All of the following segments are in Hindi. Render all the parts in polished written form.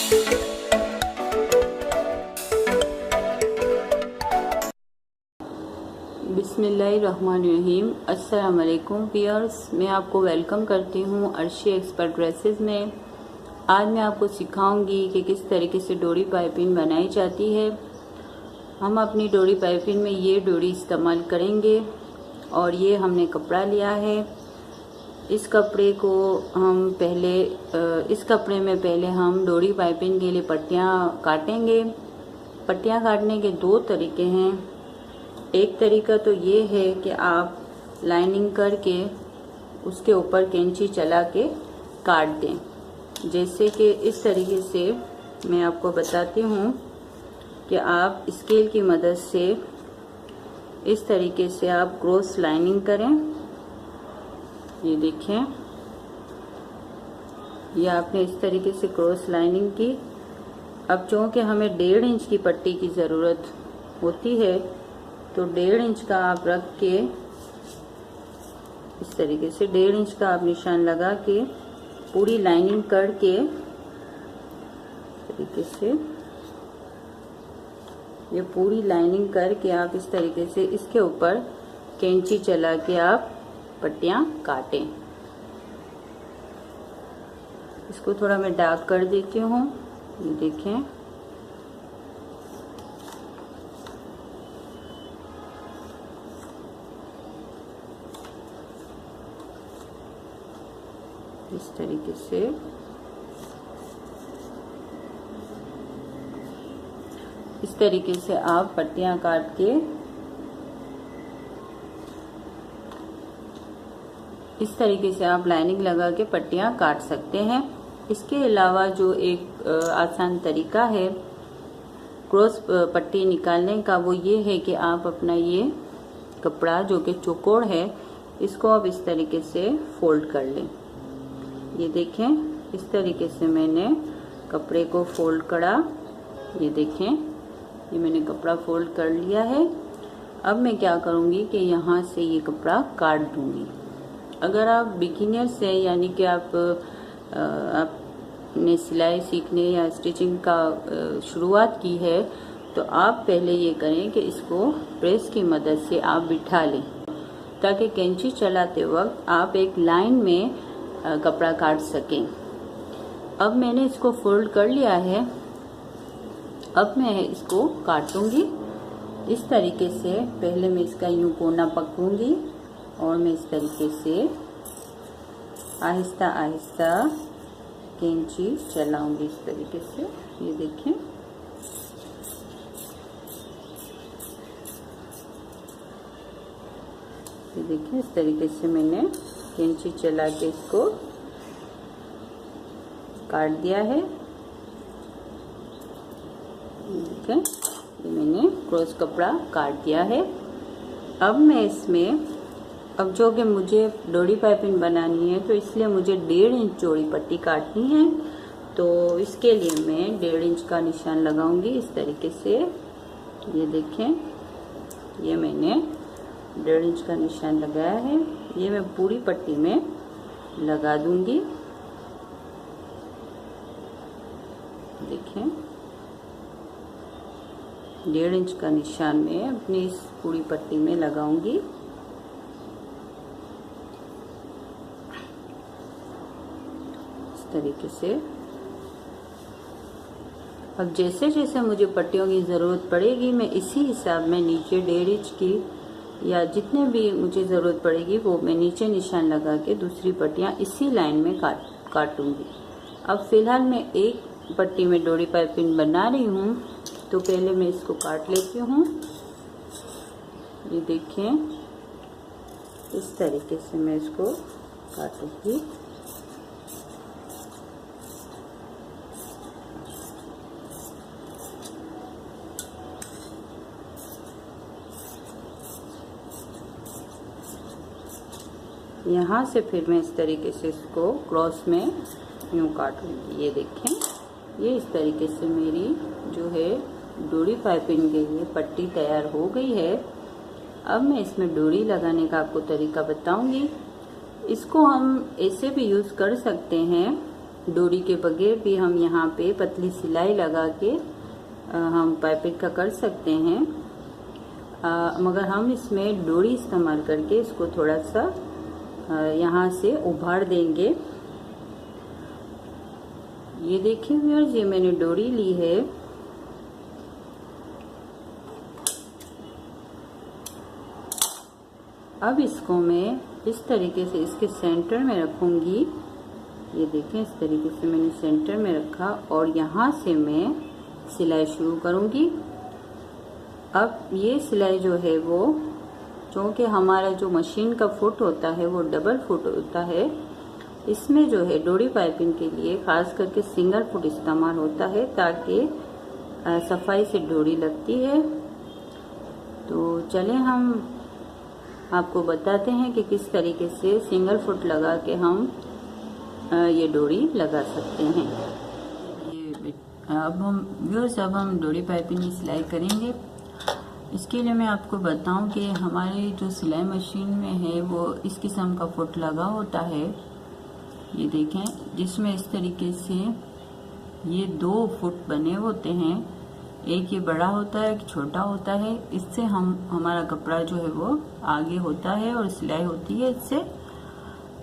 बिस्मिल्लाहिर्रहमानिर्रहीम। अस्सलाम वालेकुम व्यूअर्स, मैं आपको वेलकम करती हूँ अर्शी एक्सपर्ट ड्रेसेस में। आज मैं आपको सिखाऊंगी कि किस तरीके से डोरी पाइपिंग बनाई जाती है। हम अपनी डोरी पाइपिंग में ये डोरी इस्तेमाल करेंगे और ये हमने कपड़ा लिया है। इस कपड़े में पहले हम डोरी पाइपिंग के लिए पट्टियाँ काटेंगे। पट्टियाँ काटने के दो तरीके हैं। एक तरीका तो ये है कि आप लाइनिंग करके उसके ऊपर कैंची चला के काट दें। जैसे कि इस तरीके से मैं आपको बताती हूँ कि आप स्केल की मदद से इस तरीके से आप क्रॉस लाइनिंग करें। ये देखें, ये आपने इस तरीके से क्रॉस लाइनिंग की। अब चूँकि हमें 1.5 इंच की पट्टी की ज़रूरत होती है तो 1.5 इंच का आप रख के इस तरीके से 1.5 इंच का आप निशान लगा के पूरी लाइनिंग करके तरीके से ये पूरी लाइनिंग करके आप इस तरीके से इसके ऊपर कैंची चला के आप पट्टियां काटें। इसको थोड़ा मैं डार्क कर देती हूँ। ये देखें, इस तरीके से आप पट्टियां काट के इस तरीके से आप लाइनिंग लगा के पट्टियां काट सकते हैं। इसके अलावा जो एक आसान तरीका है क्रॉस पट्टी निकालने का, वो ये है कि आप अपना ये कपड़ा जो कि चौकोर है, इसको आप इस तरीके से फोल्ड कर लें। ये देखें, इस तरीके से मैंने कपड़े को फोल्ड करा। ये देखें, ये मैंने कपड़ा फोल्ड कर लिया है। अब मैं क्या करूँगी कि यहाँ से ये कपड़ा काट दूँगी। अगर आप बिगिनर्स हैं, यानी कि आपने सिलाई सीखने या स्टिचिंग का शुरुआत की है, तो आप पहले ये करें कि इसको प्रेस की मदद से आप बिठा लें, ताकि कैंची चलाते वक्त आप एक लाइन में कपड़ा काट सकें। अब मैंने इसको फोल्ड कर लिया है। अब मैं इसको काटूंगी इस तरीके से। पहले मैं इसका यूं कोना पकड़ूंगी और मैं इस तरीके से आहिस्ता आहिस्ता कैंची चलाऊंगी इस तरीके से। ये देखें, इस तरीके से मैंने कैंची चला के इसको काट दिया है। ठीक है, ये मैंने क्रॉस कपड़ा काट दिया है। अब मैं इसमें, अब जो कि मुझे डोरी पाइपिंग बनानी है, तो इसलिए मुझे 1.5 इंच चौड़ी पट्टी काटनी है। तो इसके लिए मैं 1.5 इंच का निशान लगाऊंगी इस तरीके से। ये देखें, ये मैंने 1.5 इंच का निशान लगाया है। ये मैं पूरी पट्टी में लगा दूंगी। देखें, 1.5 इंच का निशान मैं अपनी इस पूरी पट्टी में लगाऊंगी। इस तरीके से। अब जैसे जैसे मुझे पट्टियों की ज़रूरत पड़ेगी, मैं इसी हिसाब में नीचे 1.5 इंच की या जितने भी मुझे ज़रूरत पड़ेगी वो मैं नीचे निशान लगा के दूसरी पट्टियाँ इसी लाइन में काटूंगी। अब फ़िलहाल मैं एक पट्टी में डोरी पाइपिंग बना रही हूँ, तो पहले मैं इसको काट लेती हूँ। ये देखें, इस तरीके से मैं इसको काटूंगी। यहाँ से फिर मैं इस तरीके से इसको क्रॉस में यूँ काटूंगी। ये देखें, ये इस तरीके से मेरी जो है डोरी पाइपिंग के लिए पट्टी तैयार हो गई है। अब मैं इसमें डोरी लगाने का आपको तरीका बताऊंगी। इसको हम ऐसे भी यूज़ कर सकते हैं डोरी के बगैर भी हम यहाँ पे पतली सिलाई लगा के हम पाइपिंग का कर सकते हैं, मगर हम इसमें डोरी इस्तेमाल करके इसको थोड़ा सा यहाँ से उभार देंगे। ये देखिए व्यूअर्स, ये मैंने डोरी ली है। अब इसको मैं इस तरीके से इसके सेंटर में रखूंगी। ये देखें, इस तरीके से मैंने सेंटर में रखा और यहाँ से मैं सिलाई शुरू करूंगी। अब ये सिलाई जो है वो, क्योंकि हमारा जो मशीन का फुट होता है वो डबल फुट होता है, इसमें जो है डोरी पाइपिंग के लिए खास करके सिंगल फुट इस्तेमाल होता है ताकि सफाई से डोरी लगती है। तो चलें हम आपको बताते हैं कि किस तरीके से सिंगल फुट लगा के हम ये डोरी लगा सकते हैं। ये अब हम डोरी पाइपिंग की सिलाई करेंगे। इसके लिए मैं आपको बताऊं कि हमारी जो सिलाई मशीन में है वो इस किस्म का फुट लगा होता है। ये देखें, जिसमें इस तरीके से ये 2 फुट बने होते हैं, एक ये बड़ा होता है, एक छोटा होता है। इससे हमारा कपड़ा जो है वो आगे होता है और सिलाई होती है इससे।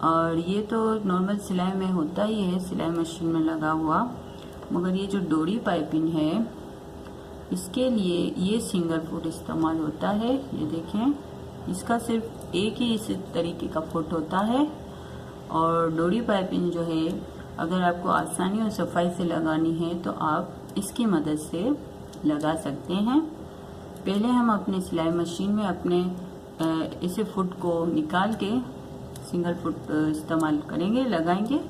और ये तो नॉर्मल सिलाई में होता ही है, सिलाई मशीन में लगा हुआ, मगर ये जो डोरी पाइपिंग है इसके लिए ये सिंगल फुट इस्तेमाल होता है। ये देखें, इसका सिर्फ एक ही इस तरीके का फुट होता है। और डोरी पाइपिंग जो है अगर आपको आसानी और सफाई से लगानी है तो आप इसकी मदद से लगा सकते हैं। पहले हम अपनी सिलाई मशीन में अपने इसे फुट को निकाल के सिंगल फुट इस्तेमाल करेंगे, लगाएंगे,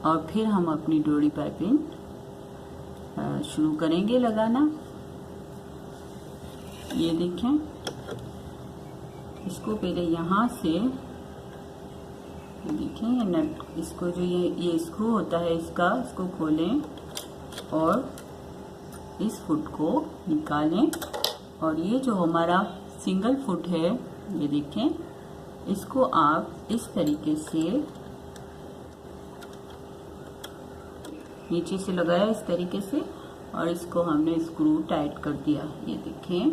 और फिर हम अपनी डोरी पाइपिंग शुरू करेंगे लगाना। ये देखें, इसको पहले यहाँ से देखें, ये नट, इसको जो ये स्क्रू होता है इसको खोलें और इस फुट को निकालें। और ये जो हमारा सिंगल फुट है, ये देखें, इसको आप इस तरीके से नीचे से लगाया इस तरीके से, और इसको हमने स्क्रू टाइट कर दिया। ये देखें,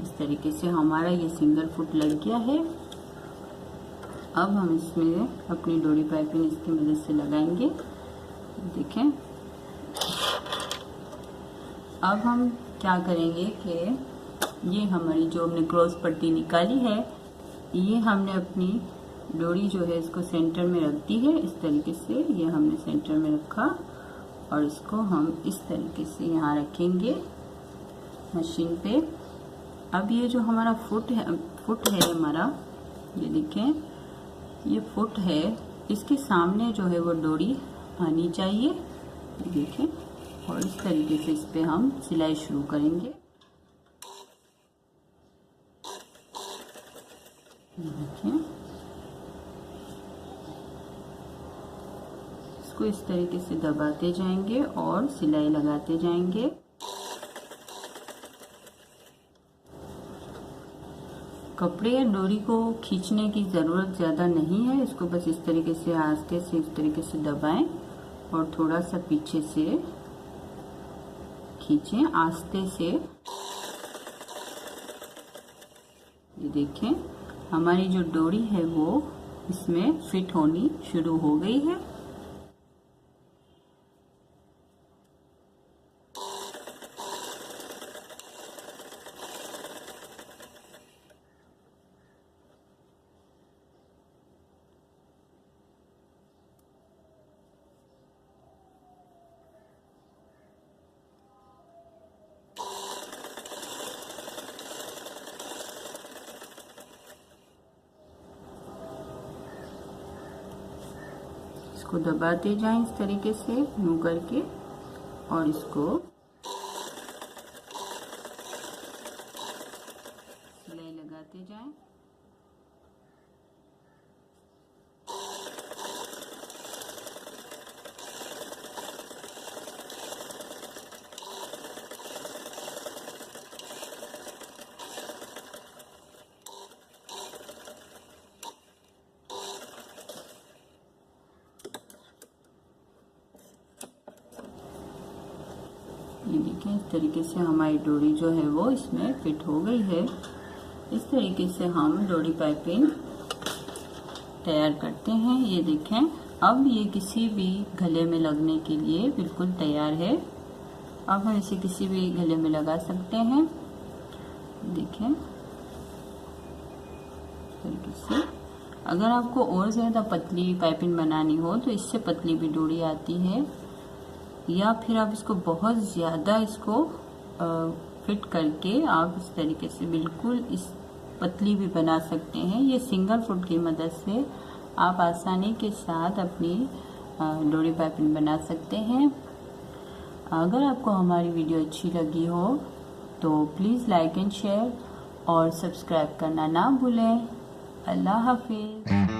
इस तरीके से हमारा ये सिंगल फुट लग गया है। अब हम इसमें अपनी डोरी पाइपिंग इसकी मदद से लगाएंगे। देखें, अब हम क्या करेंगे कि ये हमारी जो हमने क्रॉस पट्टी निकाली है, ये हमने अपनी डोरी जो है इसको सेंटर में रख दी है। इस तरीके से ये हमने सेंटर में रखा और इसको हम इस तरीके से यहाँ रखेंगे मशीन पे। अब ये जो हमारा फुट है हमारा, ये देखें, ये फुट है, इसके सामने जो है वो डोरी आनी चाहिए। ये देखें, और इस तरीके से इस पे हम सिलाई शुरू करेंगे। देखिए, इसको इस तरीके से दबाते जाएंगे और सिलाई लगाते जाएंगे। कपड़े या डोरी को खींचने की ज़रूरत ज़्यादा नहीं है, इसको बस इस तरीके से आस्ते से इस तरीके से दबाएं और थोड़ा सा पीछे से खींचें आस्ते से। ये देखें, हमारी जो डोरी है वो इसमें फिट होनी शुरू हो गई है। इसको दबाते जाएं इस तरीके से मूव करके और इसको सिलाई लगाते जाएं। ये देखिए इस तरीके से हमारी डोरी जो है वो इसमें फिट हो गई है। इस तरीके से हम डोरी पाइपिंग तैयार करते हैं। ये देखें, अब ये किसी भी गले में लगने के लिए बिल्कुल तैयार है। अब हम इसे किसी भी गले में लगा सकते हैं। देखें तरीके से। अगर आपको और ज़्यादा पतली पाइपिंग बनानी हो तो इससे पतली भी डोरी आती है, या फिर आप इसको बहुत ज़्यादा इसको फिट करके आप इस तरीके से बिल्कुल इस पतली भी बना सकते हैं। ये सिंगल फुट की मदद से आप आसानी के साथ अपनी डोरी पाइपिंग बना सकते हैं। अगर आपको हमारी वीडियो अच्छी लगी हो तो प्लीज़ लाइक एंड शेयर और सब्सक्राइब करना ना भूलें। अल्लाह हाफिज़।